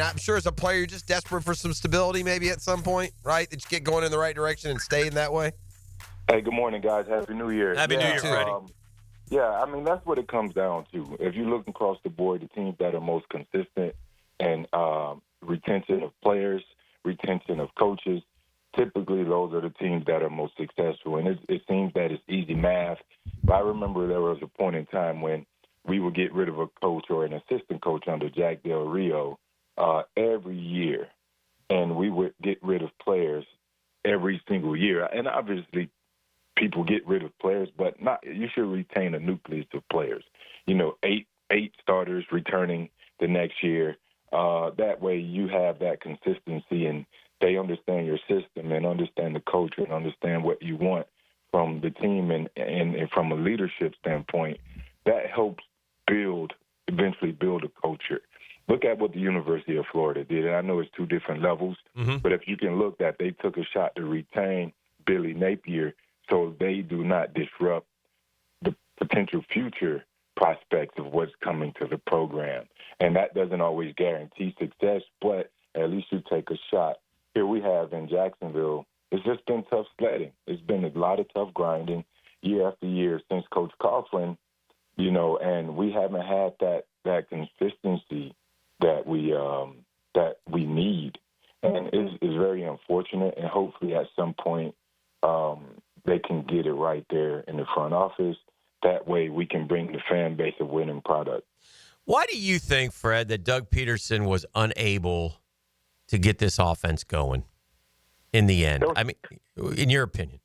mean, I'm sure as a player, you're just desperate for some stability maybe at some point, right? That you get going in the right direction and stay in that way. Hey, good morning, guys. Happy New Year. Happy New Year, Freddie. Yeah, I mean, that's what it comes down to. If you look across the board, the teams that are most consistent and retention of players, retention of coaches, typically those are the teams that are most successful. And it seems that it's easy math. But I remember there was a point in time when we would get rid of a coach or an assistant coach under Jack Del Rio every year, and we would get rid of players every single year. And obviously, people get rid of players, but you should retain a nucleus of players. You know, eight starters returning the next year. That way you have that consistency and they understand your system and understand the culture and understand what you want from the team and from a leadership standpoint. That helps eventually build a culture. Look at what the University of Florida did. And I know it's two different levels, but if you can look that they took a shot to retain Billy Napier so they do not disrupt the potential future prospects of what's coming to the program. And that doesn't always guarantee success, but at least you take a shot. Here we have in Jacksonville, it's just been tough sledding. It's been a lot of tough grinding year after year since Coach Coughlin, you know, and we haven't had that consistency that we need. And it's very unfortunate, and hopefully at some point they can get it right there in the front office. That way we can bring the fan base a winning product. Why do you think, Fred, that Doug Pederson was unable to get this offense going in the end? I mean, in your opinion.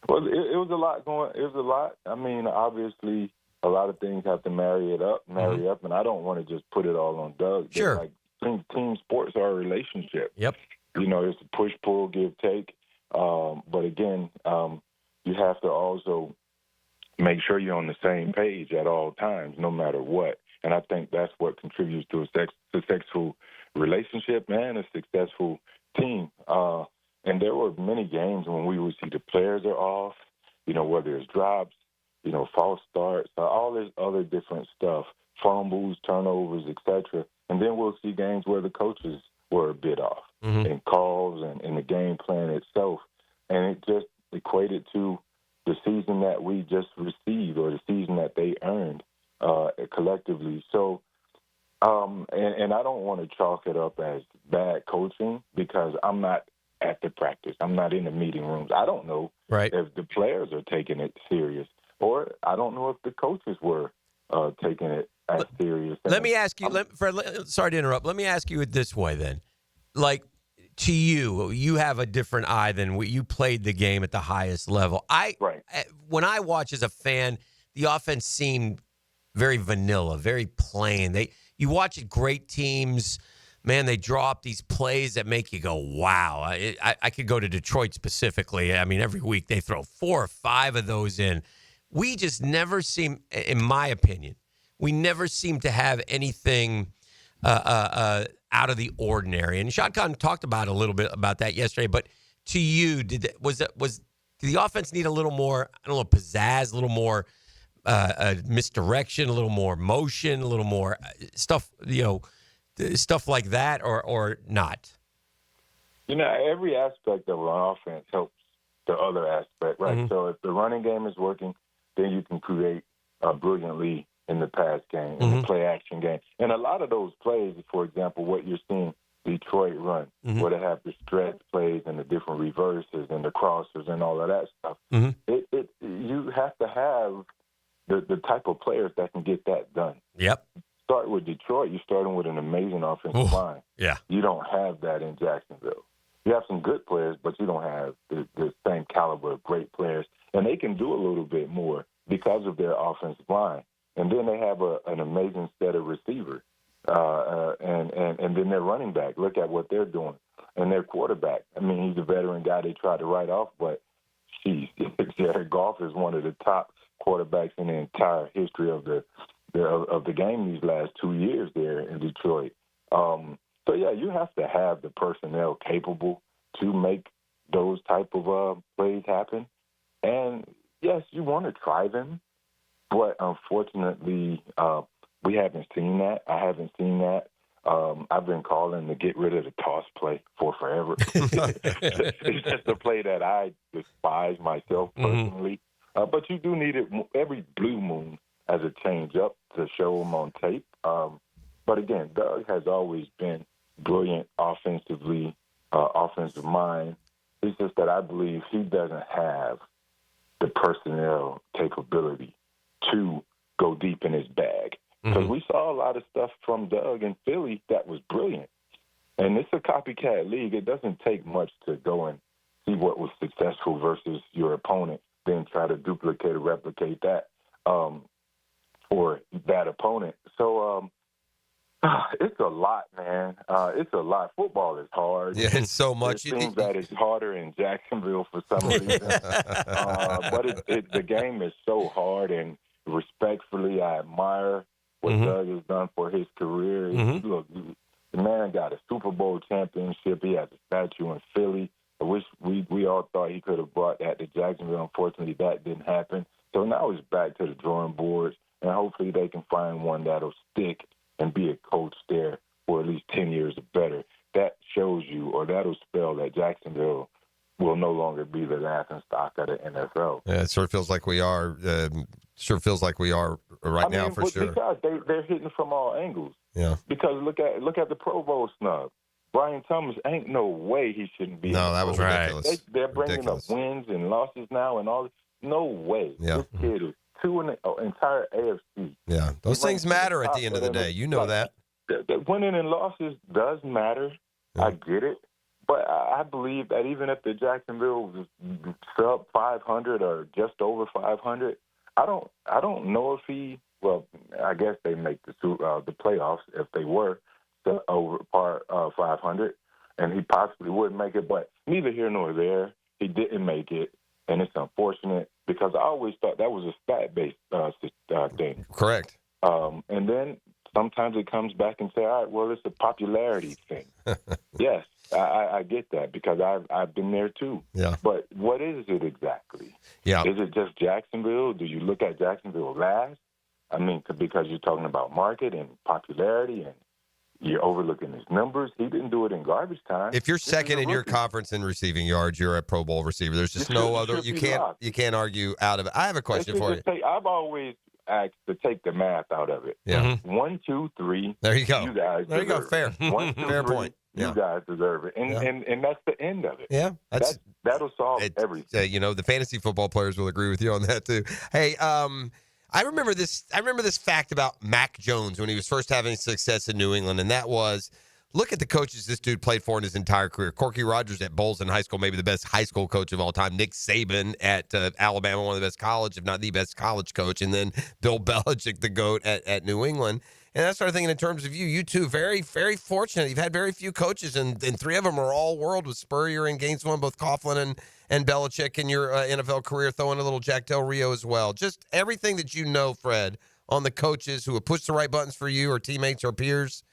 Well, it was a lot going. It was a lot. I mean, obviously, a lot of things have to marry up, and I don't want to just put it all on Doug. Sure. Like, team sports are a relationship. Yep. You know, it's a push, pull, give, take. But again, you have to also make sure you're on the same page at all times, no matter what. And I think that's what contributes to a successful relationship and a successful team. And there were many games when we would see the players are off, you know, whether it's drops, you know, false starts, all this other different stuff, fumbles, turnovers, etc. And then we'll see games where the coaches were a bit off in calls and in the game plan itself. And it just equated to the season that we just received or the season that they earned collectively. So, and I don't want to chalk it up as bad coaching because I'm not at the practice. I'm not in the meeting rooms. I don't know if the players are taking it serious, or I don't know if the coaches were taking it as serious. Let me ask you, Fred, sorry to interrupt. Let me ask you it this way then. Like, to you have a different eye than you played the game at the highest level. When I watch as a fan, the offense seemed very vanilla, very plain. You watch great teams, man, they draw up these plays that make you go, wow. I could go to Detroit specifically. I mean, every week they throw 4 or 5 of those in. We just never seem, in my opinion, we never seem to have anything out of the ordinary. And Shad Khan talked about a little bit about that yesterday. But to you, did the offense need a little more, I don't know, pizzazz, a little more misdirection, a little more motion, a little more stuff, you know, stuff like that, or not? You know, every aspect of an offense helps the other aspect, right? So if the running game is working, then you can create brilliantly in the pass game, in the play-action game. And a lot of those plays, for example, what you're seeing Detroit run, where they have the stretch plays and the different reverses and the crossers and all of that stuff, you have to have the type of players that can get that done. Yep. Start with Detroit, you're starting with an amazing offensive line. Yeah. You don't have that in Jacksonville. You have some good players, but you don't have the same caliber of great players. And they can do a little bit more because of their offensive line. And then they have an amazing set of receivers. And then their running back. Look at what they're doing. And their quarterback. I mean, he's a veteran guy they tried to write off, but Jared Goff is one of the top quarterbacks in the entire history of the game these last 2 years there in Detroit. So, yeah, you have to have the personnel capable to make those type of plays happen. And, yes, you want to try them, but unfortunately we haven't seen that. I haven't seen that. I've been calling to get rid of the toss play for forever. It's just a play that I despise myself personally. But you do need it every blue moon as a change-up to show them on tape. But again, Doug has always been brilliant offensively, offensive mind. It's just that I believe he doesn't have the personnel capability to go deep in his bag. Because we saw a lot of stuff from Doug in Philly that was brilliant. And it's a copycat league. It doesn't take much to go and see what was successful versus your opponent, then try to duplicate or replicate that for that opponent. So it's a lot, man. It's a lot. Football is hard. Yeah, it's so much. It seems that it's harder in Jacksonville for some reason. But the game is so hard, and respectfully, I admire what Doug has done for his career. Look, the man got a Super Bowl championship. He has a statue in Philly. I wish we all thought he could have brought that to Jacksonville. Unfortunately, that didn't happen. So now he's back to the drawing boards, and hopefully they can find one that'll stick and be a coach there for at least 10 years or better. That shows you, or that'll spell that Jacksonville will no longer be the laughing stock of the NFL. Yeah, it sure feels like we are. Right now, for sure. Because they're hitting from all angles. Yeah. Because look at the Pro Bowl snub. Brian Thomas, ain't no way he shouldn't be. No, that was ridiculous. They're bringing up wins and losses now and all this. No way. Yeah. This kid is two in the entire AFC. Yeah, those things matter at the end of the day. You know that. The winning and losses does matter. Yeah. I get it. But I believe that even if the Jacksonville was sub 500 or just over 500, I don't know if he. Well, I guess they make the playoffs if they were over par 500, and he possibly would make it. But neither here nor there. He didn't make it, and it's unfortunate because I always thought that was a stat-based thing. Correct. And then sometimes it comes back and say, all right, well, it's a popularity thing. Yes, I get that because I've been there too. Yeah. But what is it exactly? Yeah. Is it just Jacksonville? Do you look at Jacksonville last? I mean, because you're talking about market and popularity and you're overlooking his numbers. He didn't do it in garbage time. If you're second in your conference in receiving yards, you're a Pro Bowl receiver. There's just no other. You can't argue out of it. I have a question for you. I've always asked to take the math out of it. Yeah. 1, 2, 3. There you go. You guys. There you go. Fair. 1, 2, fair 3, point. You guys deserve it, and that's the end of it. Yeah. That'll solve everything. The fantasy football players will agree with you on that too. Hey, I remember this fact about Mac Jones when he was first having success in New England, and that was, look at the coaches this dude played for in his entire career. Corky Rogers at Bowles in high school, maybe the best high school coach of all time. Nick Saban at Alabama, one of the best college, if not the best college coach. And then Bill Belichick, the GOAT at New England. And I started thinking in terms of you two, very, very fortunate. You've had very few coaches, and three of them are all world with Spurrier and Gainesville and both Coughlin and Belichick in your NFL career, throwing a little Jack Del Rio as well. Just everything that you know, Fred, on the coaches who have pushed the right buttons for you or teammates or peers.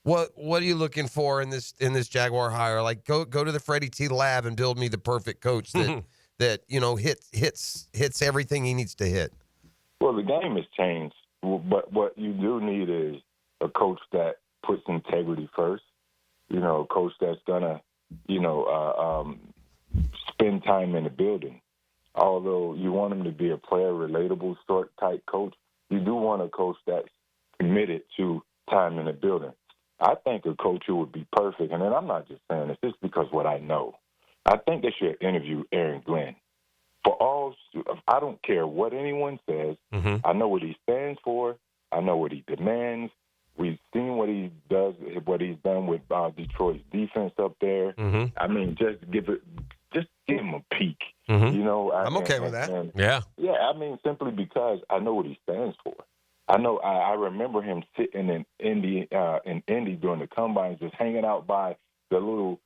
What are you looking for in this Jaguar hire? Like go to the Freddie T lab and build me the perfect coach that hits everything he needs to hit. Well, the game has changed, but what you do need is a coach that puts integrity first. A coach that's gonna spend time in the building. Although you want him to be a player relatable sort type coach, you do want a coach that's committed to time in the building. I think a coach who would be perfect, and then I'm not just saying this, it's because what I know. I think they should interview Aaron Glenn. I don't care what anyone says. Mm-hmm. I know what he stands for. I know what he demands. We've seen what he does, what he's done with Detroit's defense up there. Mm-hmm. I mean, just give him a peek. Mm-hmm. I'm okay with that. Yeah. I mean, simply because I know what he stands for. I know. I remember him sitting in Indy during the combines, just hanging out by the little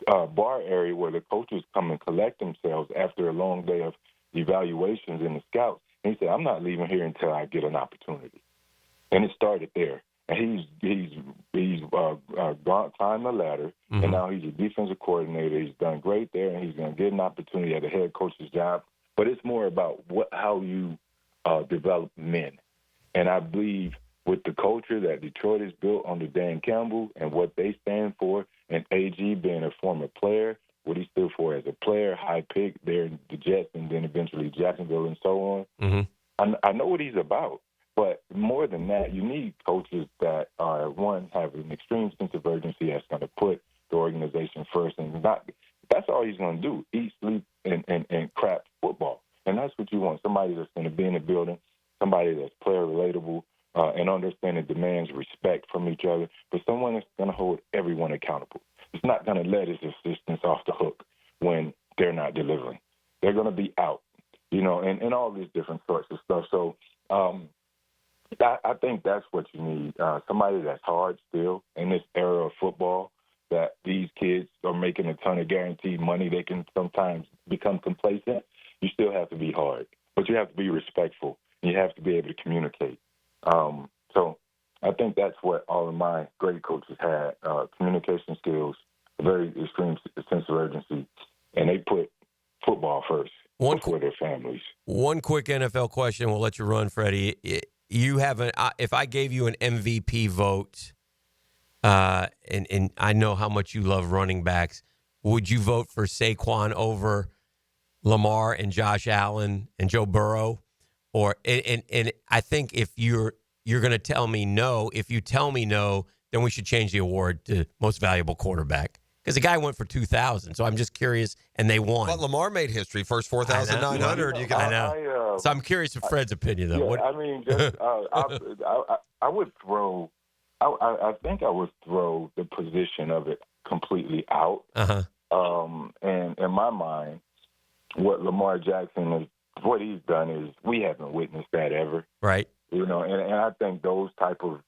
bar area where the coaches come and collect themselves after a long day of evaluations and the scouts. And he said, "I'm not leaving here until I get an opportunity." And it started there. And he's climbed the ladder, mm-hmm. and now he's a defensive coordinator. He's done great there, and he's going to get an opportunity at a head coach's job. But it's more about how you develop men. And I believe with the culture that Detroit has built under Dan Campbell and what they stand for, and AG being a former player, what he stood for as a player, high pick there in the Jets and then eventually Jacksonville and so on. Mm-hmm. I know what he's about. But more than that, you need coaches that are, one, have an extreme sense of urgency that's going to put the organization first. And that's all he's going to do, eat, sleep, and craft football. And that's what you want, somebody that's going to be in the building, somebody that's player relatable, and understanding demands respect from each other, but someone that's going to hold everyone accountable. It's not going to let his assistants off the hook when they're not delivering. They're going to be out, and all these different sorts of stuff. So I think that's what you need, somebody that's hard still in this era of football, that these kids are making a ton of guaranteed money. They can sometimes become complacent. You still have to be hard, but you have to be respectful. And you have to be able to communicate. So I think that's what all of my great coaches had, communication skills, a very extreme sense of urgency, and they put football first before their families. One quick NFL question. We'll let you run, Freddie. You have if I gave you an MVP vote, and I know how much you love running backs, would you vote for Saquon over Lamar and Josh Allen and Joe Burrow? Or and I think if you're going to tell me no, if you tell me no, then we should change the award to most valuable quarterback. Because the guy went for 2,000, so I'm just curious, and they won. But Lamar made history, first 4,900. I know. So I'm curious of Fred's opinion, though. Yeah, I mean, just, I would throw. I think I would throw the position of it completely out. And in my mind, what Lamar Jackson is, what he's done is we haven't witnessed that ever. Right. And I think those type of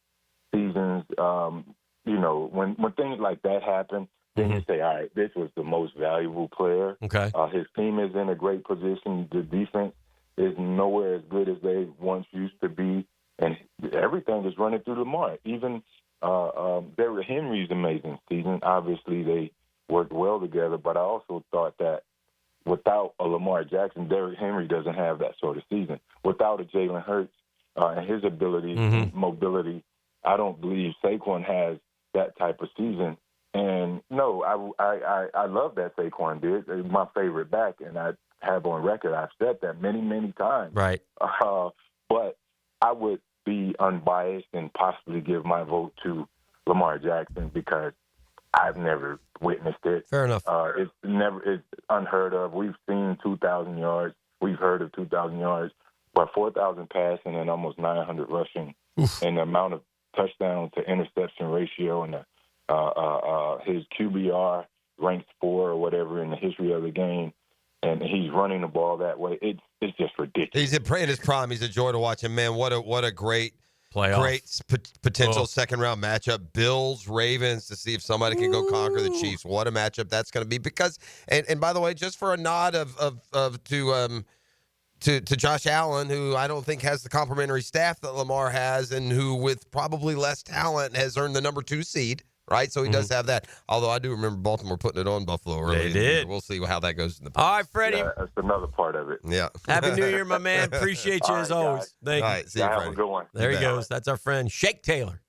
seasons, when things like that happen, then you say, all right, this was the most valuable player. Okay. His team is in a great position. The defense is nowhere as good as they once used to be. And everything is running through Lamar. Even Derrick Henry's amazing season. Obviously, they worked well together, but I also thought that without a Lamar Jackson, Derrick Henry doesn't have that sort of season. Without a Jalen Hurts and his ability and mobility, I don't believe Saquon has that type of season. And, no, I love that Saquon did. He's my favorite back, and I have on record, I've said that many, many times. Right. But I would be unbiased and possibly give my vote to Lamar Jackson because I've never witnessed it. Fair enough. It's unheard of. We've seen 2,000 yards. We've heard of 2,000 yards, but 4,000 passing and almost 900 rushing, and the amount of touchdown to interception ratio and his QBR ranks 4 or whatever in the history of the game, and he's running the ball that way. It's just ridiculous. He's in his prime. He's a joy to watch him, man. What a great playoff, great potential second round matchup. Bills Ravens to see if somebody can go conquer the Chiefs. What a matchup that's going to be. Because and by the way, just for a nod to Josh Allen, who I don't think has the complimentary staff that Lamar has, and who with probably less talent has earned the number 2 seed. Right, so he does have that. Although I do remember Baltimore putting it on Buffalo early. They did. We'll see how that goes in the. All right, Freddie. Yeah, that's another part of it. Yeah. Happy New Year, my man. Appreciate you as always. Guys. Thank you. All right, see you, Have Freddie. a good one. There he goes. That's our friend Shake Taylor.